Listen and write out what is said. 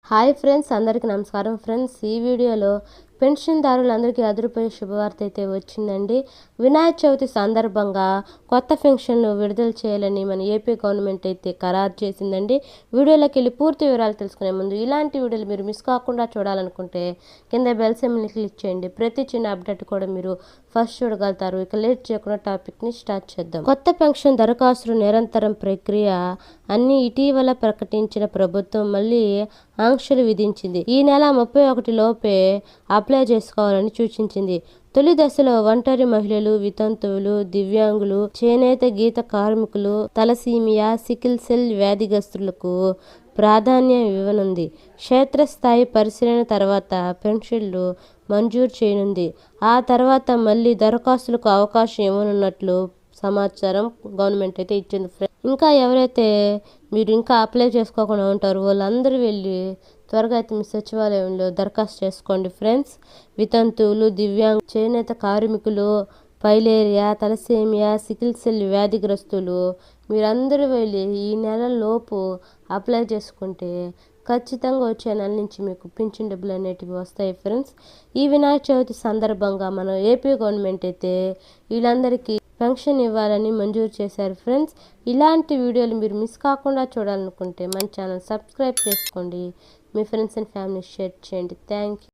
Hi friends, అందరికీ నమస్కారం. Friends, ఈ వీడియోలో పెన్షన్దారులందరికీ అదిరిపోయే శుభవార్త అయితే వచ్చిందండి. వినాయక చవితి సందర్భంగా కొత్త పెన్షన్లు విడుదల చేయాలని మన ఏపీ గవర్నమెంట్ అయితే ఖరారు చేసిందండి. వీడియోలోకి వెళ్ళి పూర్తి వివరాలు తెలుసుకునే ముందు ఇలాంటి వీడియోలు మీరు మిస్ కాకుండా చూడాలనుకుంటే కింద బెల్ సింబల్ని క్లిక్ చేయండి. ప్రతి చిన్న అప్డేట్ కూడా మీరు ఫస్ట్ చూడగలుగుతారు. ఇక లేట్ చేయకుండా టాపిక్ని స్టార్ట్ చేద్దాం. కొత్త పెన్షన్ దరఖాస్తులు నిరంతరం ప్రక్రియ అన్ని ఇటీవల ప్రకటించిన ప్రభుత్వం మళ్ళీ ఆంక్షలు విధించింది. ఈ నెల 31 లోపే అప్లై చేసుకోవాలని సూచించింది. తొలి దశలో ఒంటరి మహిళలు, వితంతువులు, దివ్యాంగులు, చేనేత గీత కార్మికులు, తలసీమియా, సికిల్ సెల్ వ్యాధిగ్రస్తులకు ప్రాధాన్యం ఇవ్వనుంది. క్షేత్రస్థాయి పరిశీలన తర్వాత పెన్షన్లు మంజూరు చేయనుంది. ఆ తర్వాత మళ్ళీ దరఖాస్తులకు అవకాశం ఇవ్వనున్నట్లు సమాచారం గవర్నమెంట్ అయితే ఇచ్చింది. ఇంకా ఎవరైతే మీరు ఇంకా అప్లై చేసుకోకుండా ఉంటారో వాళ్ళందరూ వెళ్ళి త్వరగా అయితే మీ సచివాలయంలో దరఖాస్తు చేసుకోండి ఫ్రెండ్స్. వితంతువులు, దివ్యాంగ, చేనేత కార్మికులు, పైలేరియా, తలసేమియా, సికిల్ సెల్ వ్యాధిగ్రస్తులు మీరందరూ వెళ్ళి ఈ నెల లోపు అప్లై చేసుకుంటే ఖచ్చితంగా వచ్చే నెల నుంచి మీకు పింఛన్ డబ్బులు అనేటివి వస్తాయి ఫ్రెండ్స్. ఈ వినాయక చవితి సందర్భంగా మన ఏపీ గవర్నమెంట్ అయితే వీళ్ళందరికీ పెన్షన్ ఇవ్వాలని మంజూరు చేశారు ఫ్రెండ్స్. ఇలాంటి వీడియోలు మీరు మిస్ కాకుండా చూడాలనుకుంటే మన ఛానల్ సబ్స్క్రైబ్ చేసుకోండి. మీ ఫ్రెండ్స్ అండ్ ఫ్యామిలీ షేర్ చేయండి. Thank you.